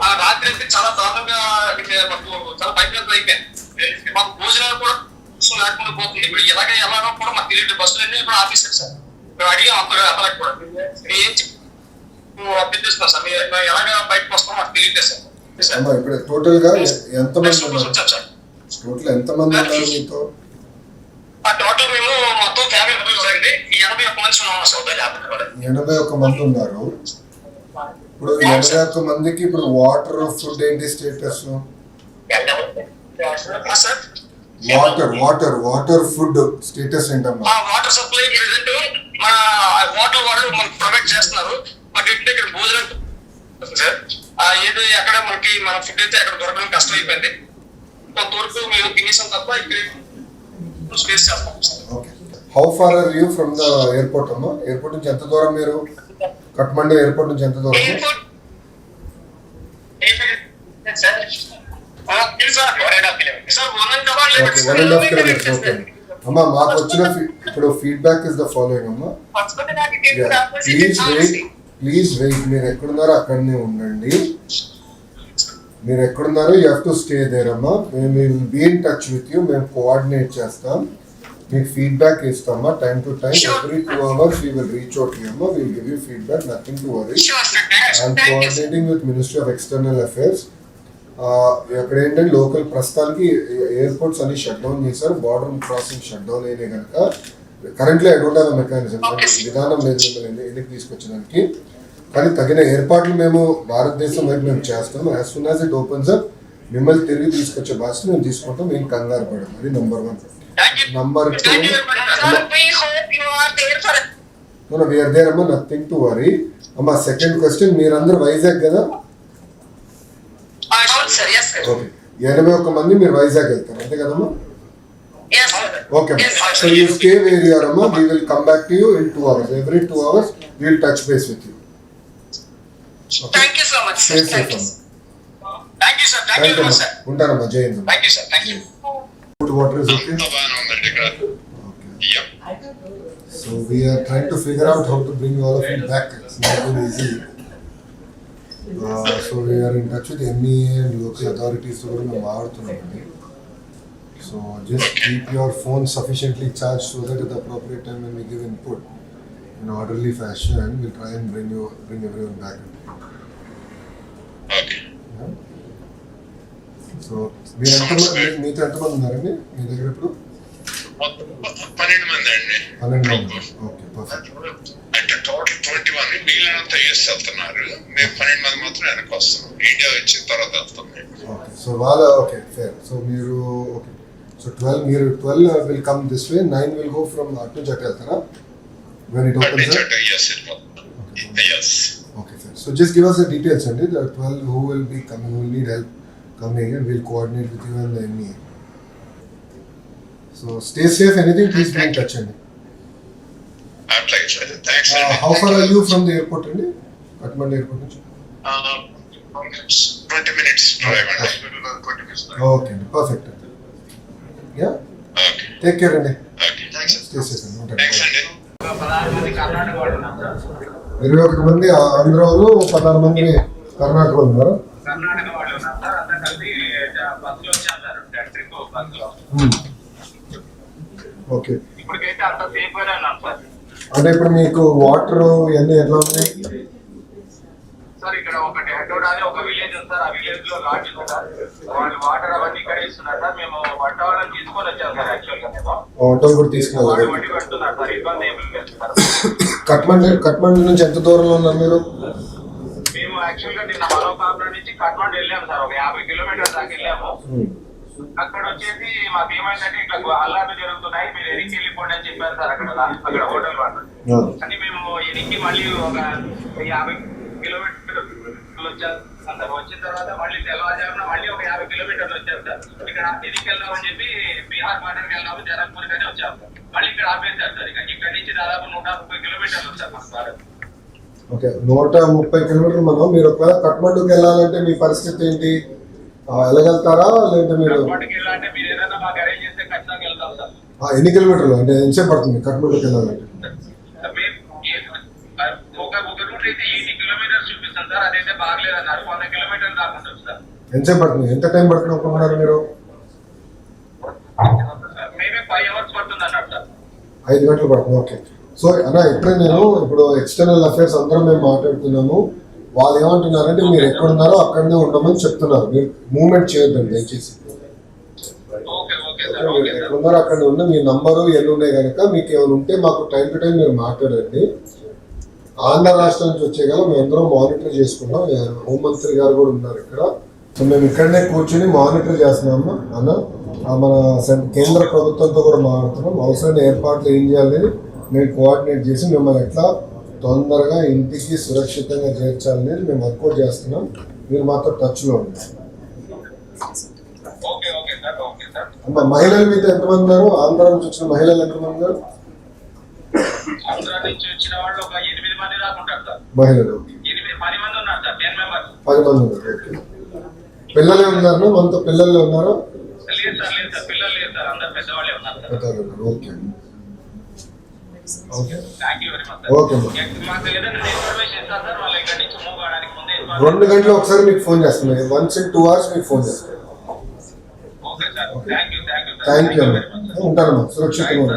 ఆ రాత్రి అయితే చాలా దారుణంగా మాకు చాలా భయంకరంగా అయిపోయింది. మాకు భోజనాలు కూడా లేకుండా పోతుంది. ఇప్పుడు ఎలాగో కూడా మాకు తెలియదు. బస్సులన్నీ కూడా ఆఫీసర్ సార్ మేము అడిగాం అతనికి కూడా ఏం అప్పిస్తున్నాం సార్. మేము ఎలాగ బయటకు వస్తాం మాకు తెలియదు సార్. ఇప్పుడు టోటల్ గా ఎంతమంది ఉన్నారు మీతో? టోటల్ మేము మొత్తం ఫ్యామిలీ 81 మంది ఉన్నాం సార్. 81 మంది ఉన్నారు. ఇప్పుడు 81 మందికి ఇప్పుడు వాటర్ ఫుడ్ ఏంటి స్టేటస్? వాటర్ ఫుడ్ స్టేటస్ ఏంటమ్మా? వాటర్ సప్లై ప్రెసెంట్ మన వాటర్ వాళ్ళు మనకు ప్రొవైడ్ చేస్తున్నారు. మాకు ఇంటి దగ్గర భోజనం సార్ ఏదో ఎక్కడ మనకి మన ఫుడ్ అయితే అక్కడ దొరకడం కష్టం అయిపోయింది. కొంతవరకు మేము తినేసాం తప్ప ఇక్కడ స్పేస్ చేస్తాం. How far are you from the airport అమ్మా? ఎయిర్పోర్ట్ నుంచి ఎంత దూరం మీరు? కఠ్మండు ఎయిర్పోర్ట్ నుంచి ఎంత దూరం? అమ్మా మాకు వచ్చిన ఇప్పుడు ఫీడ్బ్యాక్ ఇస్ ద ఫాలోయింగ్ అమ్మా. Please wait. మీరు ఎక్కడున్నారో అక్కడనే ఉండండి. మీరు ఎక్కడున్నారో you have to stay there అమ్మా. మేము will be in touch with you. మేము కోఆర్డినేట్ చేస్తాం, మీకు ఫీడ్బ్యాక్ ఇస్తామా time to time. Every 2 hours we will reach out to you అమ్మా. we will give you feedback, nothing to worry. I am coordinating with Ministry of External Affairs. అక్కడ ఏంటంటే local ప్రస్తుతానికి airports అన్ని shut down చేశారు. Border crossing shut down అయినా కనుక currently I don't have mechanism, విధానం లేదు మిమ్మల్ని ఎందుకు తీసుకొచ్చడానికి. కానీ తగిన ఏర్పాట్లు మేము భారతదేశం వైపు మేము చేస్తాం. As soon as it opens up మిమ్మల్ని తిరిగి తీసుకొచ్చే బాధ్యత మేము తీసుకుంటాం. మేము కంగారు పడడం. అది number 1. Number 2, we are there అమ్మా, nothing to worry అమ్మా. సెకండ్ క్వశ్చన్, మీరందరూ వైజాగ్ కదా? ఓకే, 81 మంది మీరు వైజాగ్ వెళ్తారు అంతే కదమ్మా? Okay, so you stay where you are అమ్మా. we will come back to you in 2 hours. Every 2 hours we will touch base with you. Okay, thank you so much sir. Thank you sir. Thank you sir. ఉంటానమ్మా. జై Hind. Thank you sir. Thank you. Food, water is okay? Okay. So we are trying to figure out how to bring all of you back. It's not very easy. So we are in touch with MEA and local authorities. So just keep your phone sufficiently charged so that at the appropriate time when we give input in orderly fashion, we'll try and bring everyone back. Okay. Yeah? So మీతో ఎంతమంది ఉన్నారండి మీ దగ్గర ఇప్పుడు? 12 మంది అండి. 12 మంది. Okay, perfect. అంటే total 21. మిగిలినంత US వెళ్తున్నారు. మేము 12 మంది మాత్రం వెనక్కి వస్తున్నాం. ఇండియా వచ్చిన తర్వాత వెళ్తాం. ఓకే, సో వాళ్ళ ఓకే ఫేర్. సో మీరు okay, so 12 will come this way, 9 will go from అటు నుంచి అటు వెళ్తారా when it opens up? Yes. Okay, fair. So just give us the details అండి. The 12 who will be coming, who will need help coming, and we'll coordinate with you and the MEA. So stay safe. Anything, please be in touch అండి. Thanks. How far are you from the airport అండి? Kathmandu airport నుంచి? 20 minutes drive అండి. 20 minutes. Okay, perfect. Yeah. Okay. Take care అండి. Okay. Thanks. Stay safe అండి. Thanks అండి. 16 మంది కర్ణాటక వాళ్ళు ఉన్నారు సార్. 21 మంది ఆంధ్ర వాళ్ళు, 16 మంది కర్ణాటక వాళ్ళు ఉన్నారు. కర్ణాటక వాళ్ళు ఉన్నారు సార్. అంతా కలిసి బస్సులో వచ్చారు సార్. ట్రిప్ బస్సులో. ఓకే, ఇప్పటికైతే అంత సేఫ్ గానే ఉన్నాం సార్. అంటే ఇప్పుడు మీకు వాటర్ ఇవన్నీ ఎట్లా ఉన్నాయి సార్? ఇక్కడ ఒకటి హెడ్రోడ్ అని ఒక విలేజ్ ఉంది సార్. ఆ విలేజ్ లో లాడ్జ్ ఉంది సార్. వాళ్ళు వాటర్ అవన్నీ ఇక్కడ ఇస్తున్నారు సార్. మేము వంట వాళ్ళని తీసుకొని వచ్చాం సార్. యాక్చువల్ గా మేము వంటలు కూడా తీసుకున్నారు. వండి పెడుతున్నారు సార్. ఇబ్బంది ఏమి లేదు సార్. కఠ్మండు నుంచి ఎంత దూరంలో ఉన్నారు మీరు? మేము యాక్చువల్ గా నిన్న మరోకాపురం నుంచి కఠ్మండు వెళ్ళాము సార్. ఒక 50 కిలోమీటర్ల దాకా వెళ్ళాము. అక్కడ వచ్చేసి మాకు ఏమైందంటే ఇట్లా అల్లాట్లు జరుగుతున్నాయి, మీరు ఎనికి వెళ్ళిపోండి అని చెప్పారు సార్. అక్కడ హోటల్ వాళ్ళు అని మేము ఎనికి మళ్ళీ ఒక 50 కిలోమీటర్లు వచ్చారు సార్. వచ్చిన తర్వాత మళ్ళీ తెల్లవారుజామున మళ్ళీ ఒక 50 కిలోమీటర్లు వచ్చారు సార్. ఇక్కడ ఎనికి వెళ్దామని చెప్పి బీహార్ బార్డర్కి వెళ్దాము, జనక్పూర్ కానీ వచ్చాము సార్. మళ్ళీ ఇక్కడ ఆపేశారు సార్. ఇక్కడ నుంచి దాదాపు 130 కిలోమీటర్లు వచ్చారు మాకు బార్డర్. ఓకే, 130 కిలోమీటర్లు. మనం మీరు ఒకవేళ కఠ్మండుకి వెళ్ళాలంటే మీ పరిస్థితి ఏంటి? వెళ్ళగలుగుతారా లేదంటే మీరు? ఎన్ని కిలోమీటర్లు అంటే ఎంతసేపు పడుతుంది కఠ్మండుకి వెళ్ళాలంటే? ఒక రూట్ అయితే 80 కిలోమీటర్స్ చూపిస్తారు చేస్తాను సార్, అదైతే బాగలేదు అన్నారు. 100 కిలోమీటర్లు దాకా ఉంటుంది సార్. ఎంతసేపు పడుతుంది, ఎంత టైం పడుతుంది అనుకుంటున్నారు మీరు? మేమే 5 hours పడుతుంది అన్నాడు సార్. 5 గంటలు పడుతుంది. ఓకే. సో అన్న ఇప్పుడే నేను ఇప్పుడు ఎక్స్టర్నల్ అఫైర్స్ అందరం మేము మాట్లాడుతున్నాము. వాళ్ళు ఏమంటున్నారంటే మీరు ఎక్కడున్నారో అక్కడనే ఉండమని చెప్తున్నారు. మీరు మూవ్మెంట్ చేయొద్దండి దయచేసి. ఓకే ఓకే సార్, మీరు ఓకే సార్. ఎక్కడున్నారో అక్కడ ఉన్న మీ నంబరు ఎన్ని ఉన్నాయి కనుక మీకు ఏమైనా ఉంటే మాకు టైం టు టైం మీరు మాట్లాడండి. ఆంధ్ర రాష్ట్రం నుంచి వచ్చే కదా మేము అందరం మానిటర్ చేసుకుంటాం. హోంమంత్రి గారు కూడా ఉన్నారు ఇక్కడ. సో మేము ఇక్కడనే కూర్చొని మానిటర్ చేస్తున్నాము అన్న. మన కేంద్ర ప్రభుత్వంతో కూడా మాట్లాడుతున్నాం. అవసరమైన ఏర్పాట్లు ఏం చేయాలని మేము కోఆర్డినేట్ చేసి మిమ్మల్ని ఎట్లా తొందరగా ఇంటికి సురక్షితంగా చేర్చాలనేది మేము వర్కౌట్ చేస్తున్నాం. మీరు మాత్రం టచ్లో ఉండండి. Okay okay sir, okay sir. అమ్మ మహిళలు మీతో ఎంతమంది ఉన్నారు? ఆంధ్ర నుంచి వచ్చిన మహిళలు ఎంతమంది ఉన్నారు? ఆంధ్ర నుంచి వచ్చిన వాళ్ళు ఒక 8 మంది దాకా ఉంటారు సార్. మహిళలు 10 మంది ఉన్నారు సార్, 10 మెంబర్స్. 10 మంది ఉన్నారు. ఓకే. పిల్లలే ఉన్నారు, మనతో పిల్లలే ఉన్నారా? లేదు సార్, లేదు సార్, పిల్లలు లేదు సార్, అందరు పెద్దవాళ్ళే ఉన్నారు సార్. పెద్దలు ఉన్నారు. Okay okay thank you very much sir. Okay అమ్మా. మాకు ఏదైనా ఇన్ఫర్మేషన్ ఇస్తారు సార్, వాళ్ళు ఇక్కడ నుంచి మూవ్ అవడానికి ముందే 2 గంటలు ఒకసారి మీకు ఫోన్ చేస్తున్నాను. 1 in 2 hours మీకు ఫోన్ చేస్తాను. Okay sir. Thank you thank you అమ్మా. ఉంటానమ్మా, సురక్షితంగా.